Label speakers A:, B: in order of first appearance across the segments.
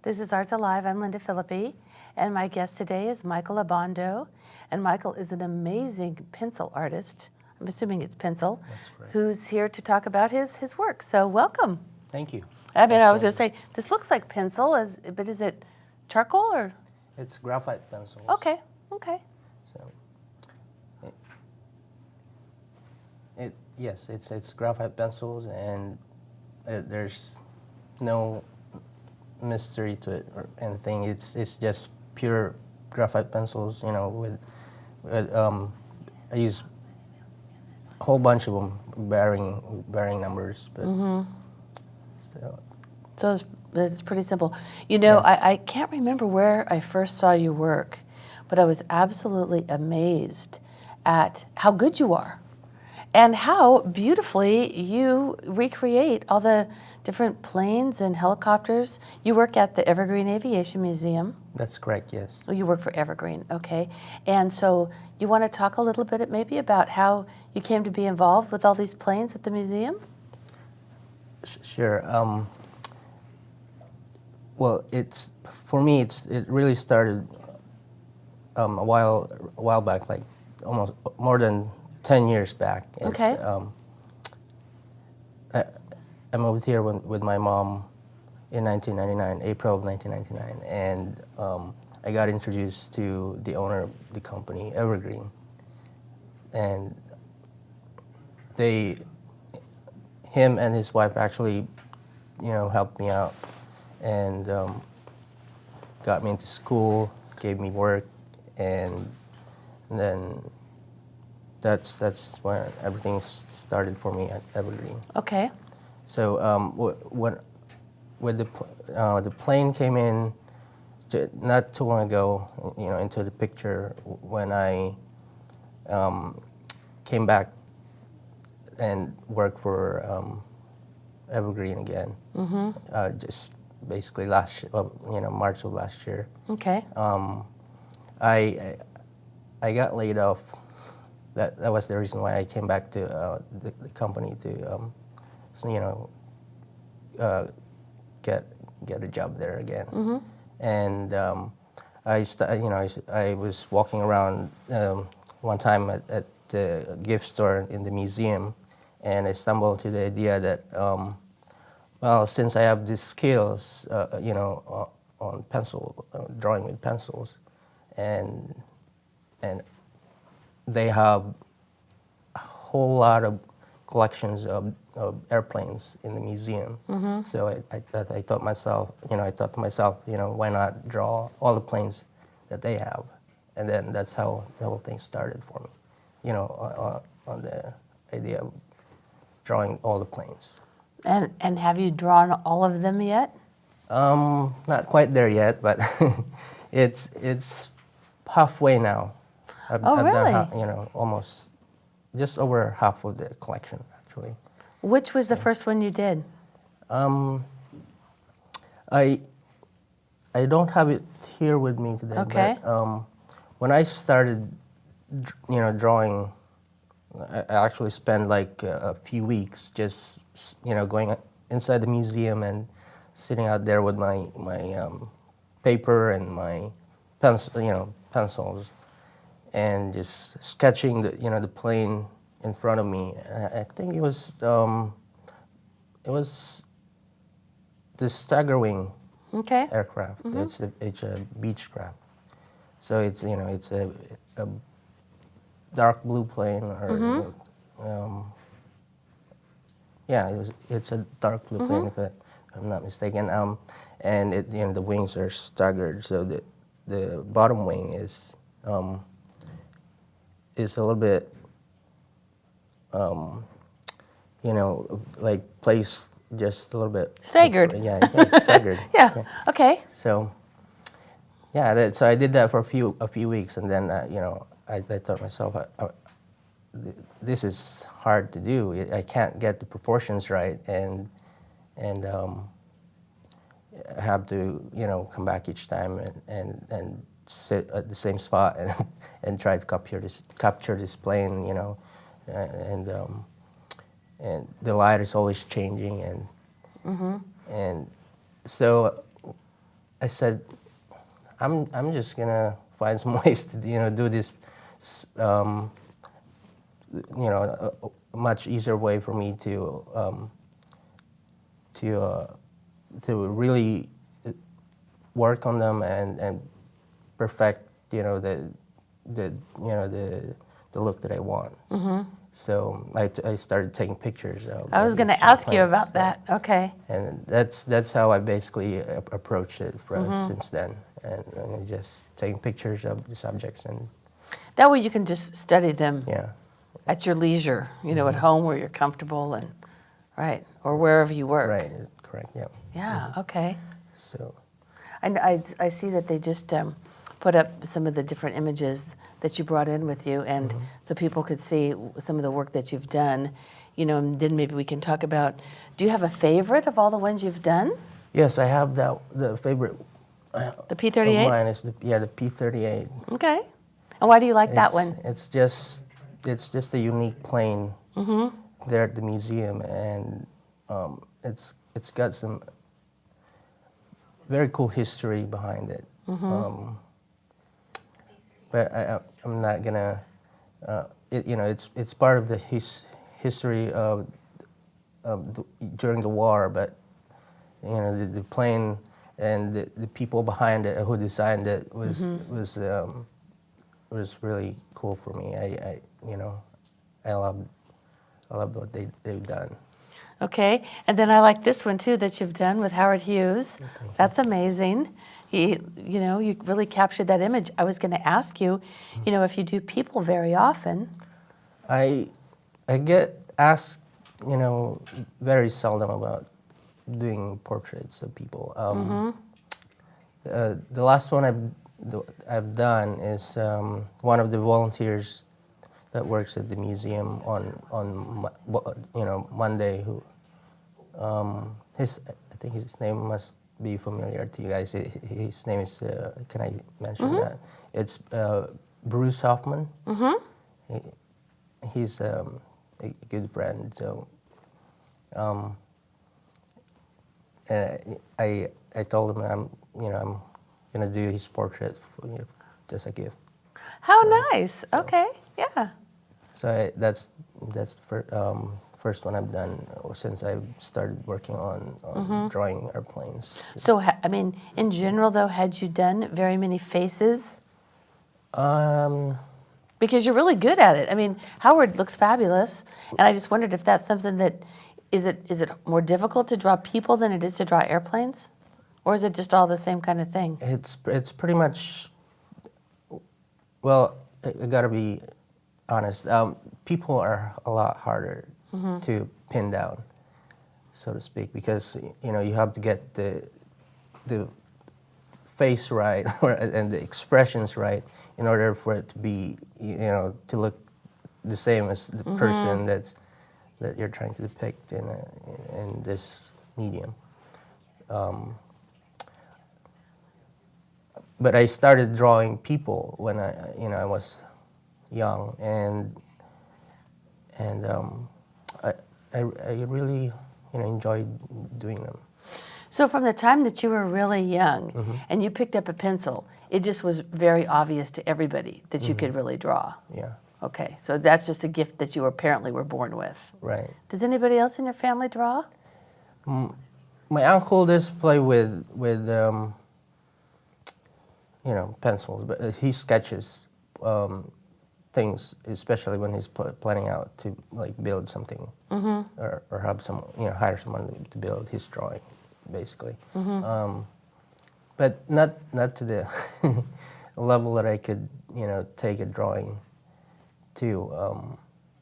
A: This is Arts Alive. I'm Linda Philippi, and my guest today is Michael Abando. And Michael is an amazing pencil artist. I'm assuming it's pencil.
B: That's correct.
A: Who's here to talk about his work. So welcome.
B: Thank you.
A: I mean,
B: Thanks
A: I was
B: for
A: going to say, this looks like pencil, but is it charcoal or?
B: It's graphite pencils.
A: Okay.
B: So, yes, it's graphite pencils, and there's no mystery to it or anything. It's just pure graphite pencils. With I use a whole bunch of them, varying numbers, but
A: So it's pretty simple. I can't remember where I first saw you work, but I was absolutely amazed at how good you are and how beautifully you recreate all the different planes and helicopters. You work at the Evergreen Aviation Museum.
B: That's correct. Yes.
A: Oh, you work for Evergreen, okay. And so you want to talk a little bit maybe about how you came to be involved with all these planes at the museum?
B: Sure. Well, for me. It really started a while back, like almost more than 10 years back.
A: Okay.
B: I moved here with my mom in 1999, April of 1999, and I got introduced to the owner of the company, Evergreen, and him and his wife actually, helped me out and got me into school, gave me work, and then that's where everything started for me at Evergreen.
A: Okay.
B: So when the plane came in not too long ago, into the picture when I came back and worked for Evergreen again. Just basically March of last year.
A: Okay.
B: I got laid off. That was the reason why I came back to the company to get a job there again. And I was walking around one time at the gift store in the museum, and I stumbled to the idea that since I have these skills, on pencil drawing with pencils, and they have a whole lot of collections of airplanes in the museum. So I thought to myself, why not draw all the planes that they have? And then that's how the whole thing started for me, on the idea of drawing all the planes.
A: And have you drawn all of them yet?
B: Not quite there yet, but it's halfway now. I've
A: really?
B: done, almost just over half of the collection, actually.
A: Which was the first one you did?
B: I don't have it here with me today.
A: Okay.
B: But when I started, drawing, I actually spent like a few weeks just, going inside the museum and sitting out there with my paper and my pencils, and just sketching the plane in front of me. I think it was the Staggerwing
A: Okay.
B: aircraft. It's a Beechcraft. So it's a dark blue plane, or it's a dark blue plane if I'm not mistaken. And the wings are staggered. So the bottom wing is a little bit like placed just a little bit
A: Staggered.
B: It's staggered.
A: Yeah. Okay.
B: So so I did that for a few weeks, and then I thought to myself, this is hard to do. I can't get the proportions right, and I have to come back each time and sit at the same spot and try to capture this plane, and the light is always changing, and so I said, I'm just gonna find some ways to do this, a much easier way for me to really work on them and perfect the look that I want. So I started taking pictures of.
A: I was going to
B: some
A: ask you
B: plants,
A: about that. Okay.
B: and that's how I basically approached it since then, and just taking pictures of the subjects, and
A: That way you can just study them
B: yeah,
A: at your leisure, at home where you're comfortable and, right, or wherever you work.
B: right, correct, yeah.
A: Yeah, okay.
B: So
A: And I see that they just put up some of the different images that you brought in with you, and so people could see some of the work that you've done, and then maybe we can talk about, do you have a favorite of all the ones you've done?
B: yes, I have the favorite.
A: The P38?
B: Of mine is the P38.
A: Okay. And why do you like that one?
B: It's just a unique plane there at the museum, and it's got some very cool history behind it. But I'm not gonna. It's part of the history of during the war, but the plane and the people behind it who designed it was really cool for me. I love what they've done.
A: Okay. And then I like this one too that you've done with Howard Hughes. That's amazing. You really captured that image. I was going to ask you, if you do people very often.
B: I get asked, very seldom about doing portraits of people. The last one I've done is one of the volunteers that works at the museum on Monday. Who I think his name must be familiar to you guys. His name is, can I mention that? It's Bruce Hoffman. He's a good friend. So, and I told him I'm gonna do his portrait for, just a gift.
A: How nice. So, okay. Yeah.
B: So that's the first one I've done since I've started working on drawing airplanes.
A: So, in general, though, had you done very many faces? Because you're really good at it. Howard looks fabulous, and I just wondered if that's something that, is it more difficult to draw people than it is to draw airplanes? Or is it just all the same kind of thing?
B: It's pretty much, well, I gotta be honest. People are a lot harder to pin down, so to speak, because you have to get the face right and the expressions right in order for it to be to look the same as the person that you're trying to depict in this medium. But I started drawing people when I was young, and I really enjoyed doing them.
A: So from the time that you were really young and you picked up a pencil, it just was very obvious to everybody that you could really draw.
B: Yeah.
A: Okay, so that's just a gift that you apparently were born with.
B: Right.
A: Does anybody else in your family draw?
B: My uncle does play with pencils, but he sketches things, especially when he's planning out to build something or have hire someone to build his drawing, basically. But not to the level that I could take a drawing to.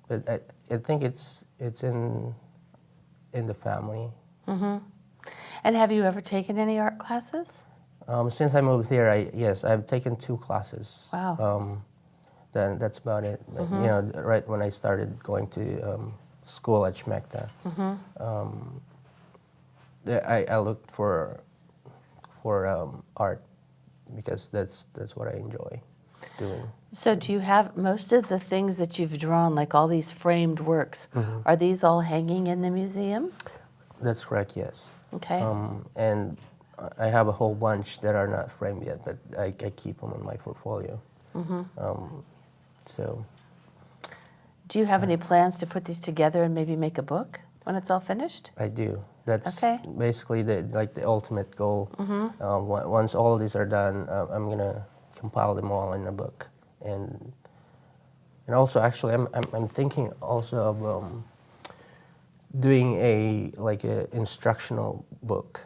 B: But I think it's in the family.
A: And have you ever taken any art classes?
B: Since I moved here, yes, I've taken 2 classes.
A: Wow.
B: Then that's about it. Right when I started going to school at Schmecta, I looked for art because that's what I enjoy doing.
A: So do you have most of the things that you've drawn, like all these framed works, are these all hanging in the museum?
B: That's correct, yes.
A: Okay.
B: And I have a whole bunch that are not framed yet, but I keep them in my portfolio. So
A: Do you have any plans to put these together and maybe make a book when it's all finished?
B: I do. That's
A: Okay.
B: basically the ultimate goal. Once all of these are done, I'm gonna compile them all in a book, and also actually I'm thinking also of doing a instructional book,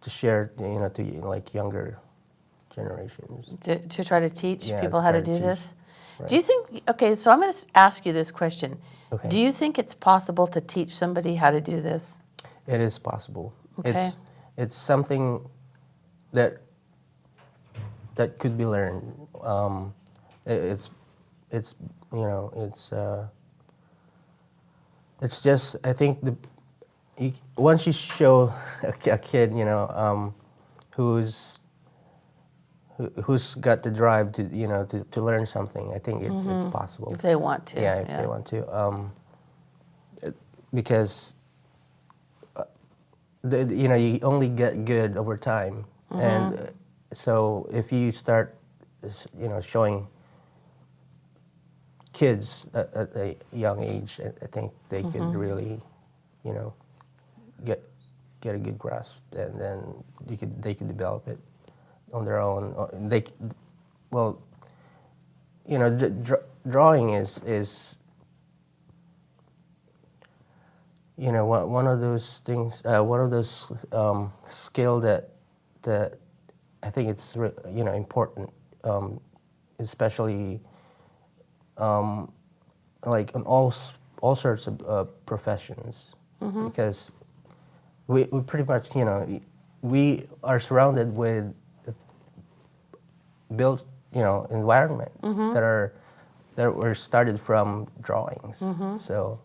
B: to share, to like younger generations.
A: To try to teach
B: Yeah,
A: people
B: to
A: how
B: try
A: to
B: to
A: do
B: teach.
A: this?
B: Right.
A: Do you think, okay, so I'm going to ask you this question.
B: Okay.
A: Do you think it's possible to teach somebody how to do this?
B: It is possible.
A: Okay.
B: It's something that could be learned. It's it's just, I think once you show a kid, who's got the drive to learn something, I think it's possible.
A: If they want to.
B: Yeah, if they want to. Because you only get good over time, and so if you start, showing kids at a young age, I think they could really, get a good grasp, and then they could develop it on their own. Drawing is one of those things, one of those skill that I think it's important, especially like in all sorts of professions, because we pretty much we are surrounded with built environment that were started from drawings, so.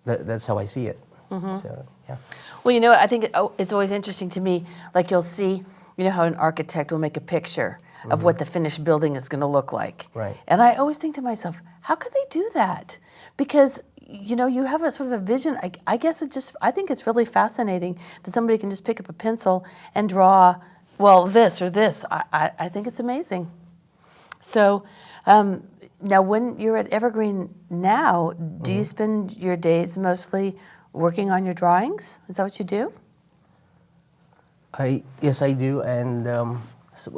B: That's how I see it. So, yeah.
A: Well, I think it's always interesting to me, like you'll see, how an architect will make a picture of what the finished building is going to look like.
B: Right.
A: And I always think to myself, how could they do that? Because, you have a sort of a vision. I guess I think it's really fascinating that somebody can just pick up a pencil and draw, well, this or this. I think it's amazing. So, now, when you're at Evergreen now, do you spend your days mostly working on your drawings? Is that what you do?
B: Yes, I do, and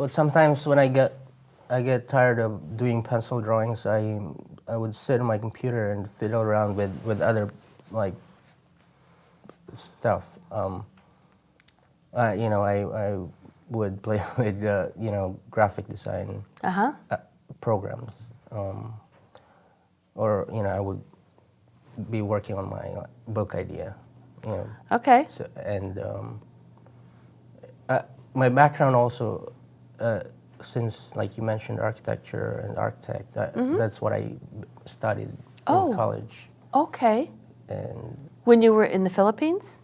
B: sometimes when I get tired of doing pencil drawings, I would sit on my computer and fiddle around with other like stuff. I would play with graphic design programs. Or I would be working on my book idea.
A: Okay.
B: So, and my background also, since like you mentioned architecture and architect, that's what I studied in college.
A: Okay.
B: And
A: When you were in the Philippines?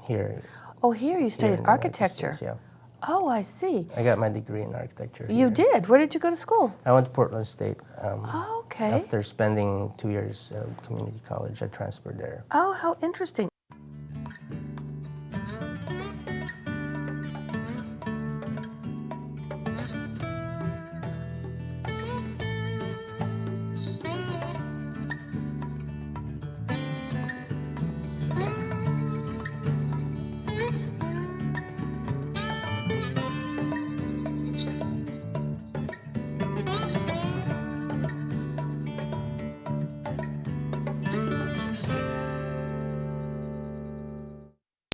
B: here.
A: Oh, here you studied
B: in the United
A: architecture.
B: States, yeah.
A: Oh, I see.
B: I got my degree in architecture.
A: You
B: here.
A: did? Where did you go to school?
B: I went to Portland State.
A: Okay.
B: After spending 2 years at community college, I transferred there.
A: Oh, how interesting.